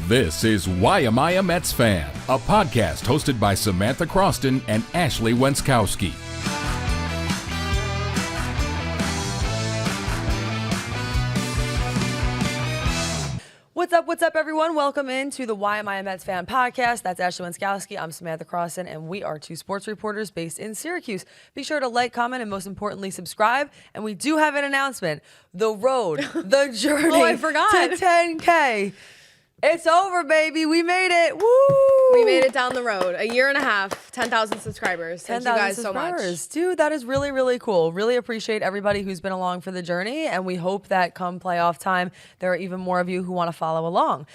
This is Why Am I a Mets Fan, a podcast hosted by Samantha Croston and Ashley Wenskoski. What's up, everyone? Welcome into the Why Am I a Mets Fan podcast. That's Ashley Wenskoski. I'm Samantha Croston, and we are two sports reporters based in Syracuse. Be sure to like, comment, and most importantly, subscribe. And we do have an announcement. The road, the journey to 10K. It's over, baby. We made it. Woo! We made it down the road. A year and a half, 10,000 subscribers. Thank you guys so much. Dude, that is really, really cool. Really appreciate everybody who's been along for the journey. And we hope that come playoff time, there are even more of you who want to follow along.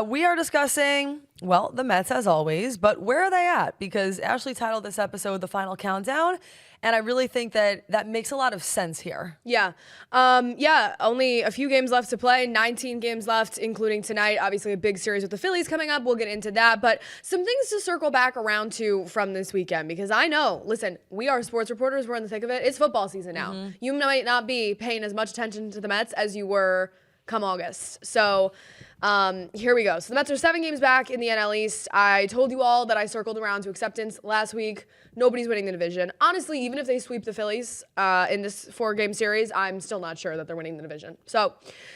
We are discussing, well, the Mets as always, but where are they at? Because Ashley titled this episode The Final Countdown. And I really think that makes a lot of sense here. Yeah. Only a few games left to play, 19 games left, including tonight. Obviously, a big series with the Phillies coming up. We'll get into that. But some things to circle back around to from this weekend, because I know, listen, we are sports reporters. We're in the thick of it. It's football season now. Mm-hmm. You might not be paying as much attention to the Mets as you were come August. So here we go. So the Mets are 7 games back in the NL East. I told you all that I circled around to acceptance last week. Nobody's winning the division. Honestly, even if they sweep the Phillies in this 4-game series, I'm still not sure that they're winning the division. So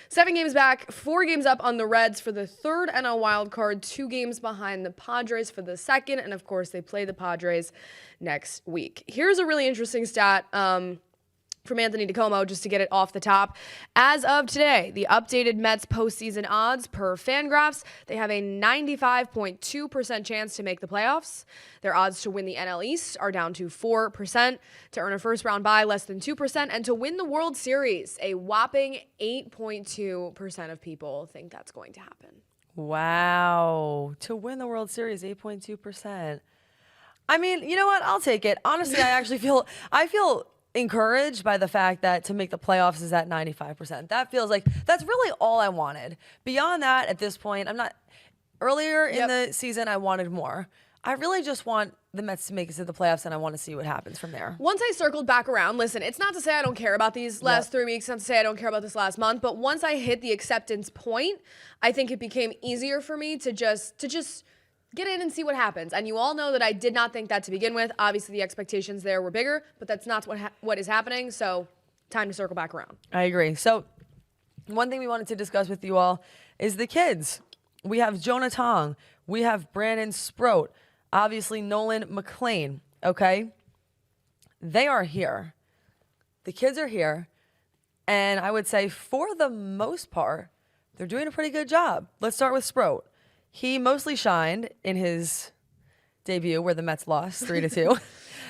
7 games back, 4 games up on the Reds for the 3rd NL wild card, 2 games behind the Padres for the 2nd. And of course, they play the Padres next week. Here's a really interesting stat from Anthony DiComo, just to get it off the top. As of today, the updated Mets postseason odds per Fangraphs, they have a 95.2% chance to make the playoffs. Their odds to win the NL East are down to 4%, to earn a first-round bye less than 2%, and to win the World Series, a whopping 8.2% of people think that's going to happen. Wow. To win the World Series, 8.2%. I mean, you know what? I'll take it. Honestly, I feel encouraged by the fact that to make the playoffs is at 95%. That feels like that's really all I wanted. Beyond that, at this point, earlier in the season, I wanted more. I really just want the Mets to make it to the playoffs, and I want to see what happens from there. Once I circled back around, listen, it's not to say I don't care about these last 3 weeks, not to say I don't care about this last month, but once I hit the acceptance point, I think it became easier for me to just get in and see what happens. And you all know that I did not think that to begin with. Obviously, the expectations there were bigger, but that's not what is happening. So time to circle back around. I agree. So one thing we wanted to discuss with you all is the kids. We have Jonah Tong. We have Brandon Sproat. Obviously, Nolan McLean. Okay? They are here. The kids are here. And I would say for the most part, they're doing a pretty good job. Let's start with Sproat. He mostly shined in his debut where the Mets lost 3-2.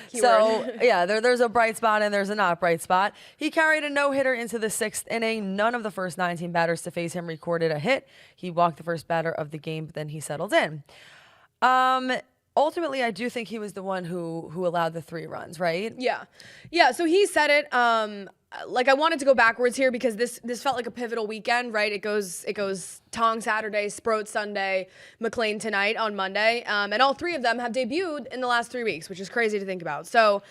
So, yeah, there's a bright spot and there's a not bright spot. He carried a no-hitter into the 6th inning. None of the first 19 batters to face him recorded a hit. He walked the first batter of the game, but then he settled in. Ultimately, I do think he was the one who allowed the 3 runs, right? Yeah, so he said it. I wanted to go backwards here because this felt like a pivotal weekend, right? It goes Tong Saturday, Sproat Sunday, McLean tonight on Monday. And all 3 of them have debuted in the last 3 weeks, which is crazy to think about. So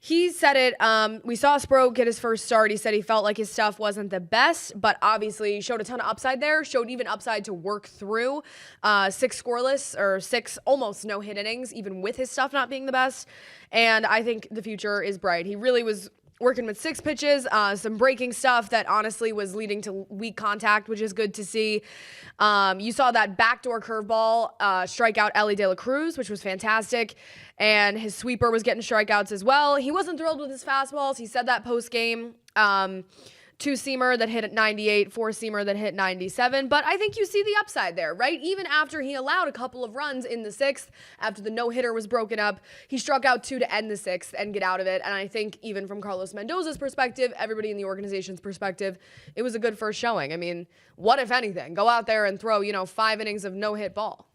he said it. We saw Sproat get his first start. He said he felt like his stuff wasn't the best, but obviously showed a ton of upside there, showed even upside to work through 6 scoreless or 6 almost no-hit innings, even with his stuff not being the best. And I think the future is bright. He really was working with 6 pitches, some breaking stuff that honestly was leading to weak contact, which is good to see. You saw that backdoor curveball strike out Ellie De La Cruz, which was fantastic. And his sweeper was getting strikeouts as well. He wasn't thrilled with his fastballs. He said that post-game. 2-seamer that hit at 98, 4-seamer that hit 97. But I think you see the upside there, right? Even after he allowed a couple of runs in the 6th, after the no-hitter was broken up, he struck out 2 to end the 6th and get out of it. And I think even from Carlos Mendoza's perspective, everybody in the organization's perspective, it was a good first showing. I mean, what if anything? Go out there and throw, 5 innings of no-hit ball.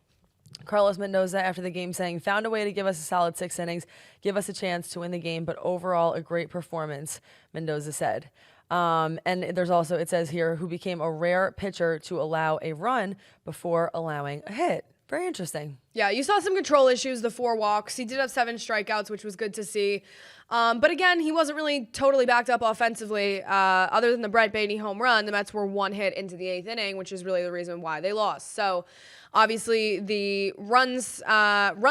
Carlos Mendoza after the game saying, found a way to give us a solid 6 innings, give us a chance to win the game, but overall a great performance, Mendoza said. And there's also, it says here, who became a rare pitcher to allow a run before allowing a hit. Very interesting. Yeah, you saw some control issues, the 4 walks. He did have 7 strikeouts, which was good to see. But again, he wasn't really totally backed up offensively. Other than the Brett Baty home run, the Mets were 1 hit into the 8th inning, which is really the reason why they lost. So obviously the runs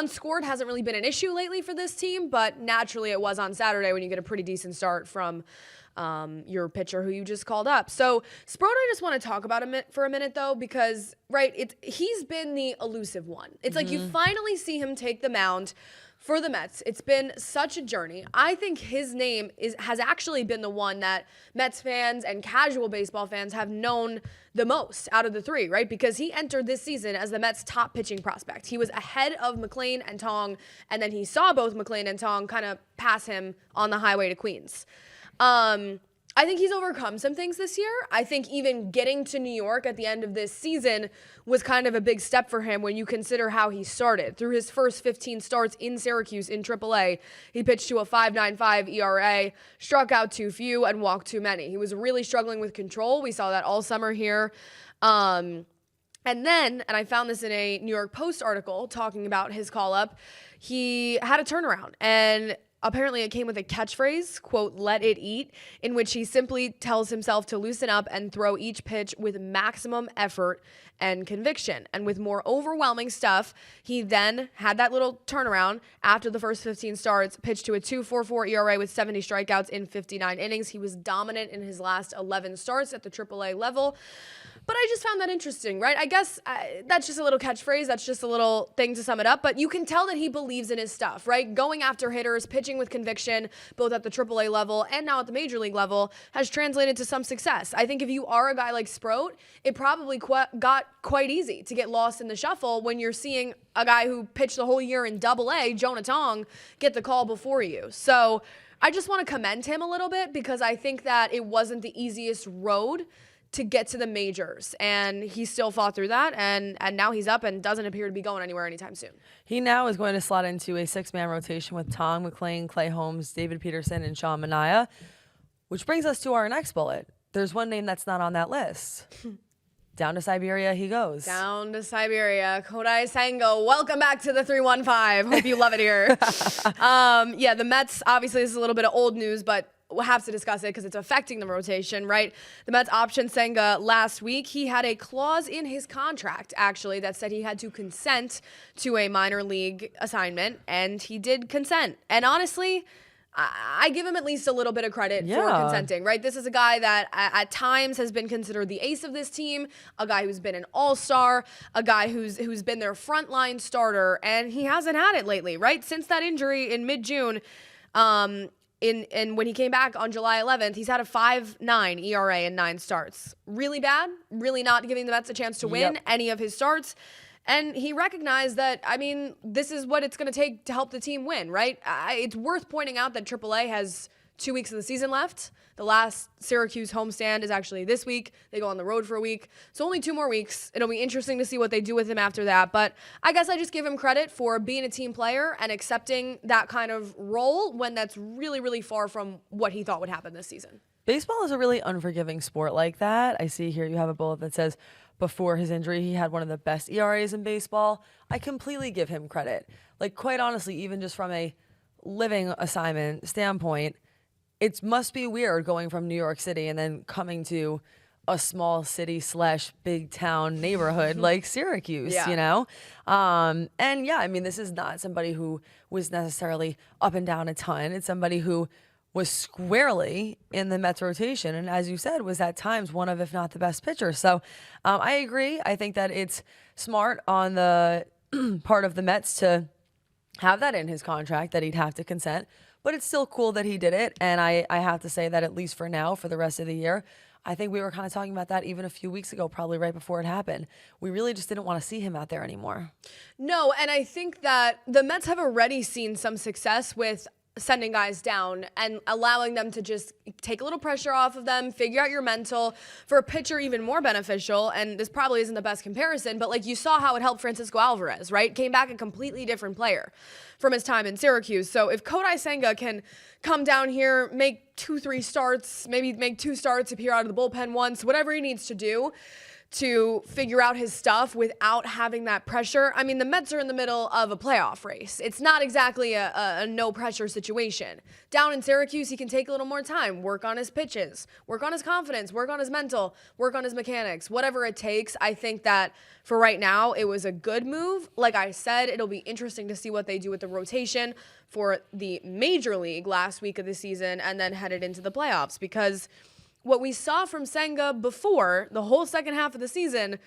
scored hasn't really been an issue lately for this team, but naturally it was on Saturday when you get a pretty decent start from your pitcher who you just called up. So Sproat, I just want to talk about him for a minute though, because he's been the elusive one. It's like you finally see him take the mound for the Mets. It's been such a journey. I think his name has actually been the one that Mets fans and casual baseball fans have known the most out of the 3, right? Because he entered this season as the Mets' top pitching prospect. He was ahead of McLean and Tong, and then he saw both McLean and Tong kind of pass him on the highway to Queens. I think he's overcome some things this year. I think even getting to New York at the end of this season was kind of a big step for him when you consider how he started. Through his first 15 starts in Syracuse in AAA, he pitched to a 5.95 ERA, struck out too few, and walked too many. He was really struggling with control. We saw that all summer here. And I found this in a New York Post article talking about his call-up, he had a turnaround, and apparently it came with a catchphrase, quote, "let it eat," in which he simply tells himself to loosen up and throw each pitch with maximum effort and conviction. And with more overwhelming stuff, he then had that little turnaround after the first 15 starts, pitched to a 2.44 ERA with 70 strikeouts in 59 innings. He was dominant in his last 11 starts at the AAA level. But I just found that interesting, right? I guess that's just a little catchphrase. That's just a little thing to sum it up. But you can tell that he believes in his stuff, right? Going after hitters, pitching with conviction, both at the AAA level and now at the Major League level, has translated to some success. I think if you are a guy like Sproat, it probably got quite easy to get lost in the shuffle when you're seeing a guy who pitched the whole year in AA, Jonah Tong, get the call before you. So I just want to commend him a little bit because I think that it wasn't the easiest road to get to the majors, and he still fought through that, and now he's up and doesn't appear to be going anywhere anytime soon. He now is going to slot into a 6-man rotation with Tong, McLean, Clay Holmes, David Peterson, and Sean Manaea, which brings us to our next bullet. There's one name that's not on that list. Down to Siberia he goes. Down to Siberia. Kodai Senga, welcome back to the 315. Hope you love it here. The Mets, obviously this is a little bit of old news, but we'll have to discuss it because it's affecting the rotation, right? The Mets optioned Senga last week. He had a clause in his contract, actually, that said he had to consent to a minor league assignment, and he did consent. And honestly, I give him at least a little bit of credit for consenting, right? This is a guy that at times has been considered the ace of this team, a guy who's been an all-star, a guy who's been their frontline starter, and he hasn't had it lately, right? Since that injury in mid-June, and when he came back on July 11th, he's had a 5.9 ERA in 9 starts. Really bad, really not giving the Mets a chance to win any of his starts. And he recognized that, I mean, this is what it's going to take to help the team win, right? It's worth pointing out that AAA has 2 weeks of the season left. The last Syracuse homestand is actually this week. They go on the road for a week. So only 2 more weeks. It'll be interesting to see what they do with him after that. But I guess I just give him credit for being a team player and accepting that kind of role when that's really, really far from what he thought would happen this season. Baseball is a really unforgiving sport like that. I see here you have a bullet that says before his injury, he had one of the best ERAs in baseball. I completely give him credit. Like, quite honestly, even just from a living assignment standpoint, it must be weird going from New York City and then coming to a small city / big town neighborhood like Syracuse, you know? I mean, this is not somebody who was necessarily up and down a ton. It's somebody who was squarely in the Mets rotation, and as you said, was at times one of, if not the best pitchers. So I agree. I think that it's smart on the part of the Mets to have that in his contract, that he'd have to consent. But it's still cool that he did it, and I have to say that at least for now, for the rest of the year, I think we were kind of talking about that even a few weeks ago, probably right before it happened. We really just didn't want to see him out there anymore. No, and I think that the Mets have already seen some success with sending guys down and allowing them to just take a little pressure off of them, figure out your mental. For a pitcher, even more beneficial, and this probably isn't the best comparison, but like you saw how it helped Francisco Alvarez, right? Came back a completely different player from his time in Syracuse. So if Kodai Senga can come down here, make 2-3 starts, maybe make 2 starts, appear out of the bullpen once, whatever he needs to do to figure out his stuff without having that pressure. I mean, the Mets are in the middle of a playoff race. It's not exactly a no pressure situation. Down in Syracuse, he can take a little more time, work on his pitches, work on his confidence, work on his mental, work on his mechanics, whatever it takes. I think that for right now, it was a good move. Like I said, it'll be interesting to see what they do with the rotation for the major league last week of the season and then headed into the playoffs, because what we saw from Senga before the whole second half of the season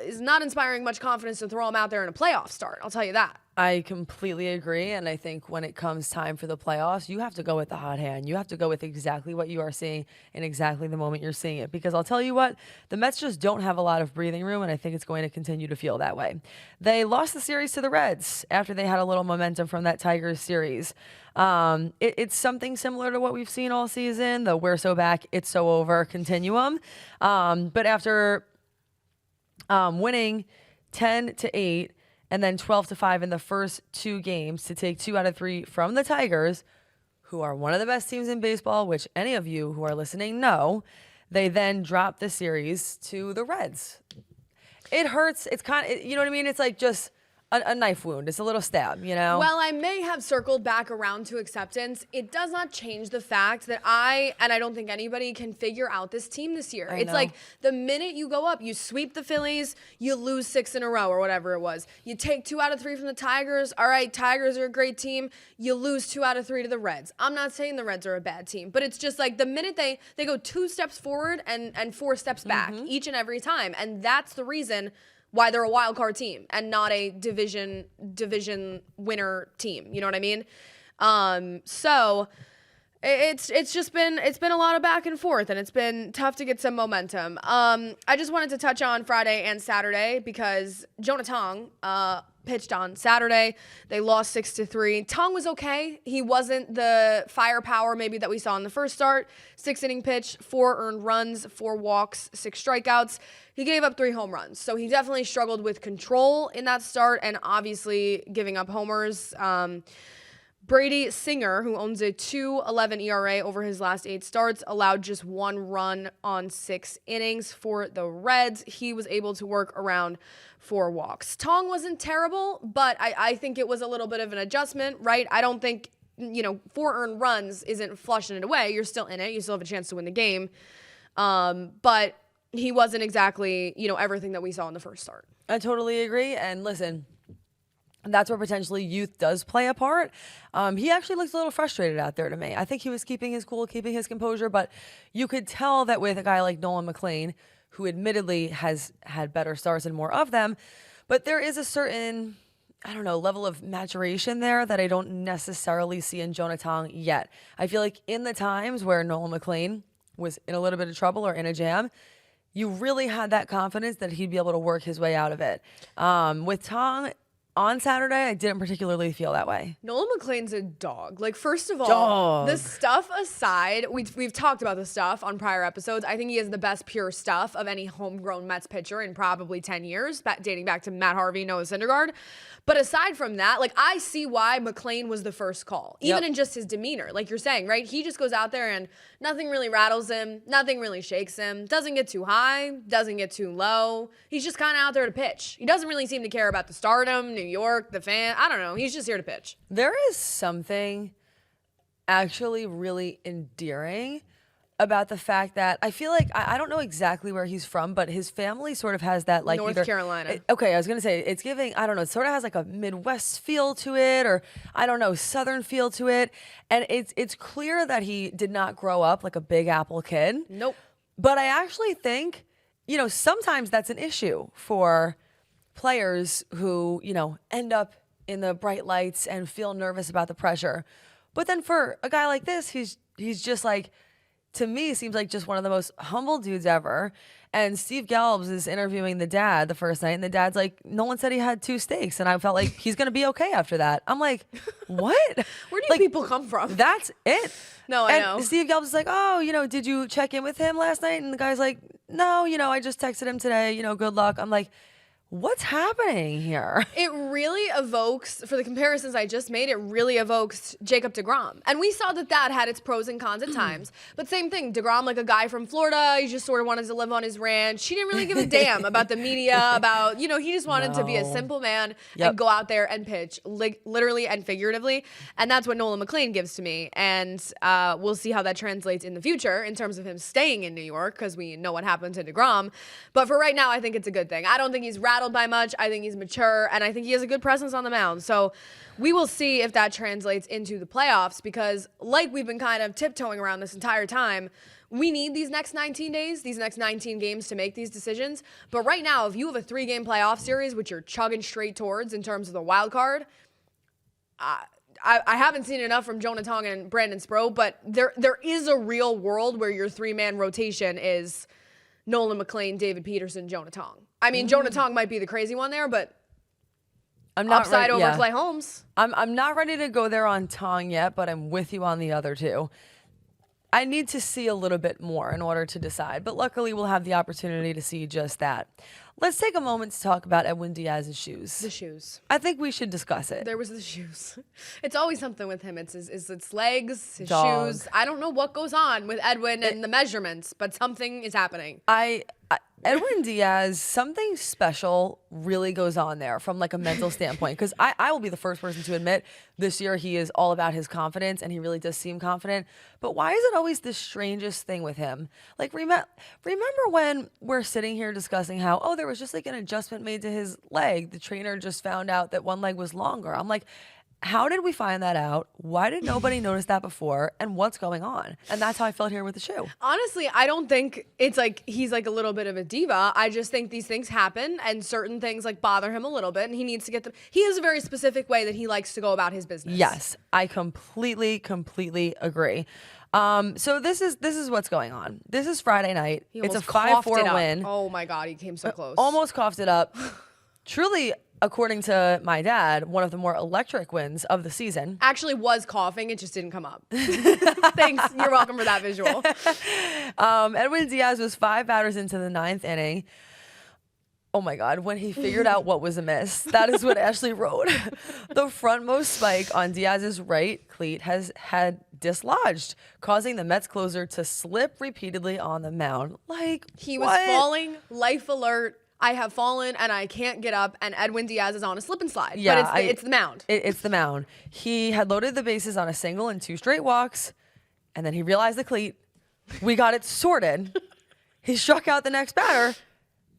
is not inspiring much confidence to throw him out there in a playoff start. I'll tell you that. I completely agree. And I think when it comes time for the playoffs, you have to go with the hot hand. You have to go with exactly what you are seeing in exactly the moment you're seeing it. Because I'll tell you what, the Mets just don't have a lot of breathing room, and I think it's going to continue to feel that way. They lost the series to the Reds after they had a little momentum from that Tigers series. It's something similar to what we've seen all season, the we're so back, it's so over continuum. But after winning 10-8 and then 12-5 in the first 2 games to take 2 out of 3 from the Tigers, who are one of the best teams in baseball, which any of you who are listening know, they then dropped the series to the Reds. It hurts. It's kind of, you know what I mean? It's like just a knife wound. It's a little stab, you know? Well, I may have circled back around to acceptance. It does not change the fact that I don't think anybody can figure out this team this year. It's like the minute you go up, you sweep the Phillies, you lose 6 in a row or whatever it was. You take 2 out of 3 from the Tigers. All right, Tigers are a great team. You lose 2 out of 3 to the Reds. I'm not saying the Reds are a bad team, but it's just like the minute they go 2 steps forward and 4 steps back each and every time. And that's the reason why they're a wild card team and not a division winner team. You know what I mean? So it's been a lot of back and forth, and it's been tough to get some momentum. I just wanted to touch on Friday and Saturday because Jonah Tong pitched on Saturday. They lost 6-3. Tong was okay. He wasn't the firepower maybe that we saw in the first start. 6-inning pitch, 4 earned runs, 4 walks, 6 strikeouts. He gave up 3 home runs. So he definitely struggled with control in that start and obviously giving up homers. Brady Singer, who owns a 2.11 ERA over his last 8 starts, allowed just 1 run on 6 innings for the Reds. He was able to work around 4 walks. Tong wasn't terrible, but I think it was a little bit of an adjustment, right? I don't think, 4 earned runs isn't flushing it away. You're still in it. You still have a chance to win the game. But he wasn't exactly, everything that we saw in the first start. I totally agree. And listen, that's where potentially youth does play a part. He actually looks a little frustrated out there to me. I think he was keeping his cool, keeping his composure, but you could tell that with a guy like Nolan McLean, who admittedly has had better starts and more of them, but there is a certain, level of maturation there that I don't necessarily see in Jonah Tong yet. I feel like in the times where Nolan McLean was in a little bit of trouble or in a jam, you really had that confidence that he'd be able to work his way out of it. With Tong, on Saturday, I didn't particularly feel that way. Nolan McLean's a dog. Like, first of all, the stuff aside, we've talked about the stuff on prior episodes. I think he has the best pure stuff of any homegrown Mets pitcher in probably 10 years, dating back to Matt Harvey, Noah Syndergaard. But aside from that, I see why McLean was the first call, even in just his demeanor. Like you're saying, right? He just goes out there and nothing really rattles him. Nothing really shakes him. Doesn't get too high. Doesn't get too low. He's just kind of out there to pitch. He doesn't really seem to care about the stardom, New York, the fan. I don't know. He's just here to pitch. There is something actually really endearing about the fact that I feel like I don't know exactly where he's from, but his family sort of has that North Carolina. Okay, I was gonna say it's giving. I don't know. It sort of has like a Midwest feel to it, or I don't know, Southern feel to it. And it's clear that he did not grow up like a Big Apple kid. Nope. But I actually think, sometimes that's an issue for players who end up in the bright lights and feel nervous about the pressure. But then for a guy like this, he's just like, to me, seems like just one of the most humble dudes ever. And Steve Gallups is interviewing the dad the first night, and the dad's like, Nolan said he had 2 steaks, and I felt like he's going to be okay after that. I'm like, what? Where do you people come from? That's it. No, I know. Steve Gallups is like, oh, did you check in with him last night? And the guy's like, no, I just texted him today, good luck. I'm like, What's happening here? It really evokes, for the comparisons I just made, it really evokes Jacob DeGrom. And we saw that had its pros and cons at times. But same thing, DeGrom, like a guy from Florida, he just sort of wanted to live on his ranch. He didn't really give a damn about the media, about, he just wanted to be a simple man and go out there and pitch, literally and figuratively. And that's what Nolan McLean gives to me. And we'll see how that translates in the future in terms of him staying in New York, because we know what happened to DeGrom. But for right now, I think it's a good thing. I don't think he's rattled by much. I think he's mature, and I think he has a good presence on the mound. So we will see if that translates into the playoffs, because like we've been kind of tiptoeing around this entire time, we need these next 19 days, these next 19 games to make these decisions. But right now, if you have a 3-game playoff series, which you're chugging straight towards in terms of the wild card, I haven't seen enough from Jonah Tong and Brandon Sproat, but there is a real world where your 3-man rotation is Nolan McLean, David Peterson, Jonah Tong. I mean, Jonah Tong might be the crazy one there, but I'm not upside over Clay Holmes. I'm not ready to go there on Tong yet, but I'm with you on the other two. I need to see a little bit more in order to decide, but luckily we'll have the opportunity to see just that. Let's take a moment to talk about Edwin Diaz's shoes. The shoes. I think we should discuss it. There was the shoes. It's always something with him. It's his legs, his Dog. shoes. I don't know what goes on with Edwin and the measurements, but something is happening. Edwin Diaz, something special really goes on there from like a mental standpoint, because I will be the first person to admit this year he is all about his confidence and he really does seem confident. But why is it always the strangest thing with him? Like, remember when we're sitting here discussing how, there was just like an adjustment made to his leg. The trainer just found out that one leg was longer. I'm like, how did we find that out? Why did nobody notice that before? And what's going on? And that's how I felt here with the shoe. Honestly, I don't think it's like he's like a little bit of a diva. I just think these things happen and certain things like bother him a little bit, and he needs to get them. He has a very specific way that he likes to go about his business. Yes, I completely agree. So this is what's going on. This is Friday night. It's a 5-4 win. Oh my God, he came so close. Almost coughed it up. Truly, according to my dad, one of the more electric wins of the season. Actually was coughing, it just didn't come up. Thanks, you're welcome for that visual. Edwin Diaz was 5 batters into the 9th inning. Oh my God, when he figured out what was amiss, that is what Ashley wrote. The frontmost spike on Diaz's right cleat had dislodged, causing the Mets closer to slip repeatedly on the mound. Like, he was falling, life alert. I have fallen and I can't get up, and Edwin Diaz is on a slip and slide. Yeah, but it's the mound. It's the mound. He had loaded the bases on a single and 2 straight walks, and then he realized the cleat. We got it sorted. He struck out the next batter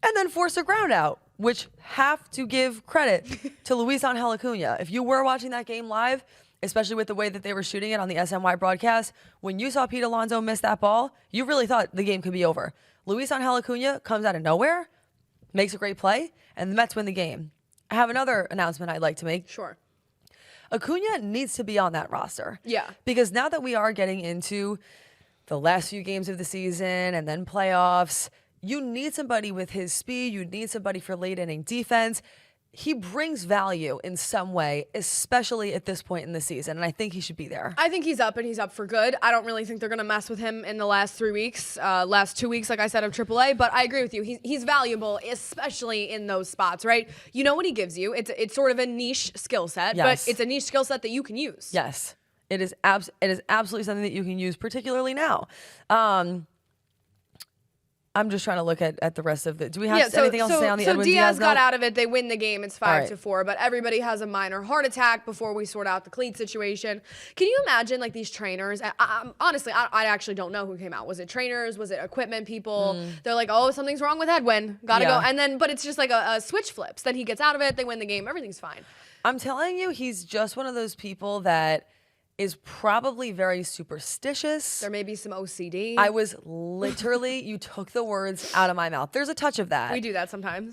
and then forced a ground out, which have to give credit to Luis Angel Acuna. If you were watching that game live, especially with the way that they were shooting it on the SNY broadcast, when you saw Pete Alonso miss that ball, you really thought the game could be over. Luis Angel Acuna comes out of nowhere, makes a great play, and the Mets win the game. I have another announcement I'd like to make. Sure. Acuna needs to be on that roster. Yeah. Because now that we are getting into the last few games of the season and then playoffs, you need somebody with his speed. You need somebody for late inning defense. He brings value in some way, especially at this point in the season, and I think he should be there. I think he's up, and he's up for good. I don't really think they're going to mess with him in the last 3 weeks, last 2 weeks, like I said, of AAA, but I agree with you. He's valuable, especially in those spots, right? You know what he gives you. It's sort of a niche skill set, Yes. but it's a niche skill set that you can use. Yes, it is absolutely something that you can use, particularly now. I'm just trying to look at the rest of it. Do we have anything else to say on the Edwin Diaz? So Diaz got out of it. They win the game. It's 5-4. Right. But everybody has a minor heart attack before we sort out the cleat situation. Can you imagine like these trainers? Honestly, I actually don't know who came out. Was it trainers? Was it equipment people? They're like, oh, something's wrong with Edwin. Gotta go. And then, but it's just like a switch flips. Then he gets out of it. They win the game. Everything's fine. I'm telling you, he's just one of those people that is probably very superstitious. There may be some OCD. I was literally, you took the words out of my mouth. There's a touch of that. We do that sometimes.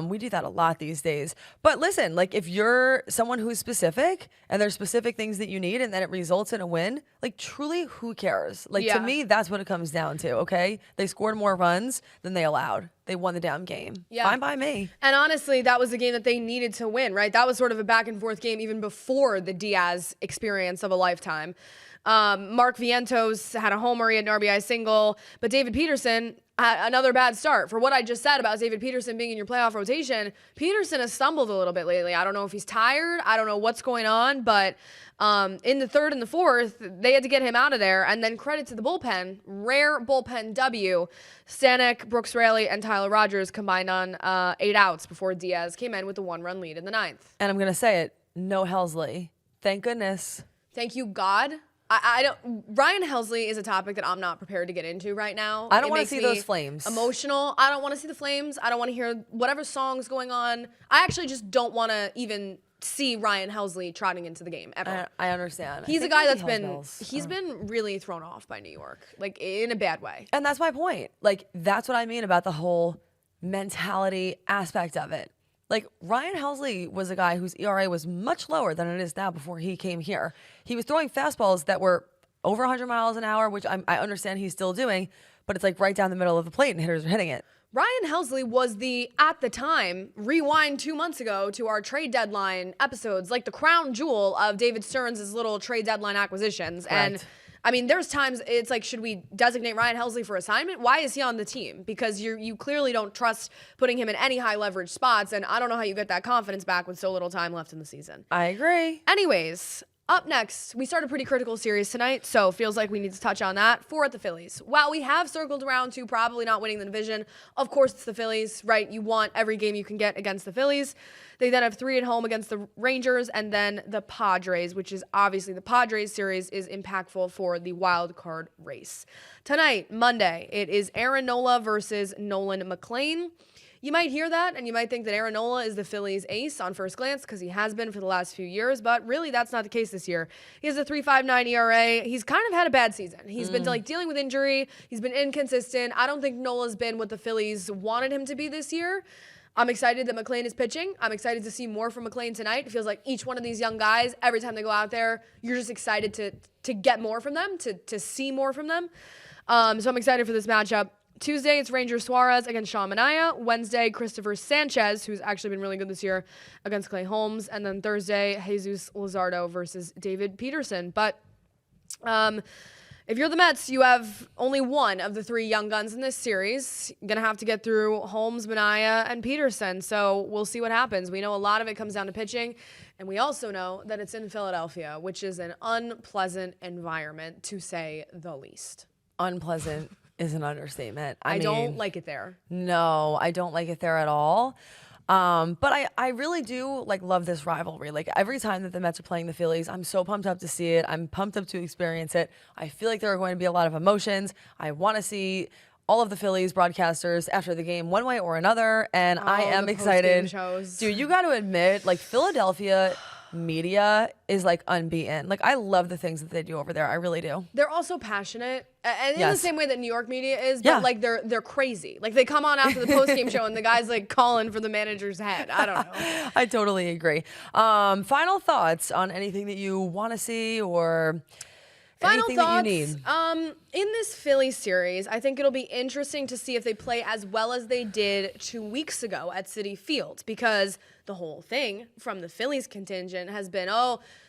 We do that a lot these days. But listen, like if you're someone who's specific and there's specific things that you need and then it results in a win, like truly who cares? Like to me, that's what it comes down to, okay? They scored more runs than they allowed. They won the damn game. Yeah. Fine by me. And honestly, that was a game that they needed to win, right? That was sort of a back and forth game even before the Diaz experience of a lifetime. Mark Vientos had a homer, he had an RBI single, but David Peterson, another bad start. For what I just said about David Peterson being in your playoff rotation, Peterson has stumbled a little bit lately. I don't know if he's tired. I don't know what's going on, but in the third and the fourth, they had to get him out of there. And then credit to the bullpen, rare bullpen W. Stanek, Brooks Raley, and Tyler Rogers combined on 8 outs before Diaz came in with the 1-run lead in the 9th. And I'm going to say it, no Helsley. Thank goodness. Thank you, God. I don't. Ryan Helsley is a topic that I'm not prepared to get into right now. I don't want to see those flames. Emotional. I don't want to see the flames. I don't want to hear whatever song's going on. I actually just don't want to even see Ryan Helsley trotting into the game ever. I understand. He's a guy that's been really thrown off by New York, like in a bad way. And that's my point. Like, that's what I mean about the whole mentality aspect of it. Like, Ryan Helsley was a guy whose ERA was much lower than it is now before he came here. He was throwing fastballs that were over 100 miles an hour, which I understand he's still doing, but it's like right down the middle of the plate and hitters are hitting it. Ryan Helsley was at the time, rewind 2 months ago to our trade deadline episodes, like the crown jewel of David Stearns' little trade deadline acquisitions. Correct. And I mean, there's times it's like, should we designate Ryan Helsley for assignment? Why is he on the team? Because you clearly don't trust putting him in any high leverage spots, and I don't know how you get that confidence back with so little time left in the season. I agree. Anyways, up next, we start a pretty critical series tonight, so feels like we need to touch on that. 4 at the Phillies. While we have circled around to probably not winning the division, of course it's the Phillies, right? You want every game you can get against the Phillies. They then have 3 at home against the Rangers and then the Padres, which is obviously the Padres series is impactful for the wild card race. Tonight, Monday, it is Aaron Nola versus Nolan McLean. You might hear that, and you might think that Aaron Nola is the Phillies' ace on first glance because he has been for the last few years, but really that's not the case this year. He has a 3.59 ERA. He's kind of had a bad season. He's been dealing with injury. He's been inconsistent. I don't think Nola's been what the Phillies wanted him to be this year. I'm excited that McLean is pitching. I'm excited to see more from McLean tonight. It feels like each one of these young guys, every time they go out there, you're just excited to get more from them, to see more from them. So I'm excited for this matchup. Tuesday, it's Ranger Suarez against Sean Manaea. Wednesday, Christopher Sanchez, who's actually been really good this year, against Clay Holmes. And then Thursday, Jesus Luzardo versus David Peterson. But if you're the Mets, you have only one of the 3 young guns in this series. You're going to have to get through Holmes, Manaea, and Peterson. So we'll see what happens. We know a lot of it comes down to pitching. And we also know that it's in Philadelphia, which is an unpleasant environment, to say the least. Unpleasant is an understatement. I mean, don't like it there. No, I don't like it there at all. But I really do love this rivalry. Like, every time that the Mets are playing the Phillies, I'm so pumped up to see it. I'm pumped up to experience it. I feel like there are going to be a lot of emotions. I want to see all of the Phillies broadcasters after the game one way or another, and I am excited. Dude, you got to admit, Philadelphia media is unbeaten. I love the things that they do over there. I really do. They're also passionate, and in Yes. the same way that New York media is, but they're crazy. They come on after the post-game show and the guy's calling for the manager's head. I don't know. I totally agree. Final thoughts on anything that you want to see or anything that you need? In this Phillies series, I think it'll be interesting to see if they play as well as they did 2 weeks ago at Citi Field, because the whole thing from the Phillies contingent has been,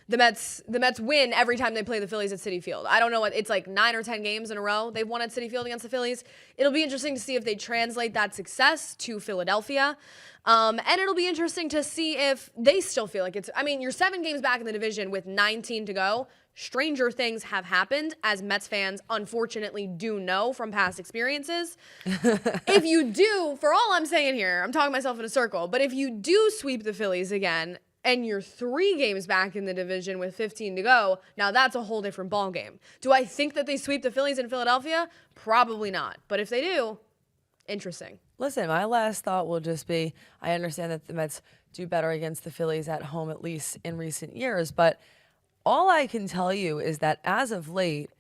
the Mets win every time they play the Phillies at Citi Field. I don't know what it's 9 or 10 games in a row they've won at Citi Field against the Phillies. It'll be interesting to see if they translate that success to Philadelphia. And it'll be interesting to see if they still feel like you're 7 games back in the division with 19 to go. Stranger things have happened, as Mets fans unfortunately do know from past experiences. If you do, for all I'm saying here, I'm talking myself in a circle, but if you do sweep the Phillies again and you're 3 games back in the division with 15 to go, now that's a whole different ballgame. Do I think that they sweep the Phillies in Philadelphia? Probably not. But if they do, interesting. Listen, my last thought will just be, I understand that the Mets do better against the Phillies at home, at least in recent years, but all I can tell you is that as of late,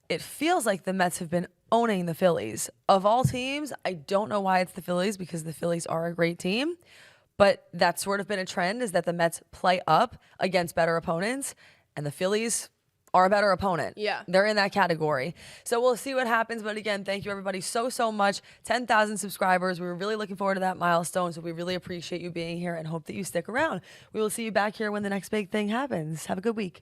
it feels like the Mets have been owning the Phillies. Of all teams, I don't know why it's the Phillies, because the Phillies are a great team, but that's sort of been a trend, is that the Mets play up against better opponents, and the Phillies are a better opponent. Yeah. They're in that category. So we'll see what happens. But again, thank you everybody so much. 10,000 subscribers. We were really looking forward to that milestone. So we really appreciate you being here and hope that you stick around. We will see you back here when the next big thing happens. Have a good week.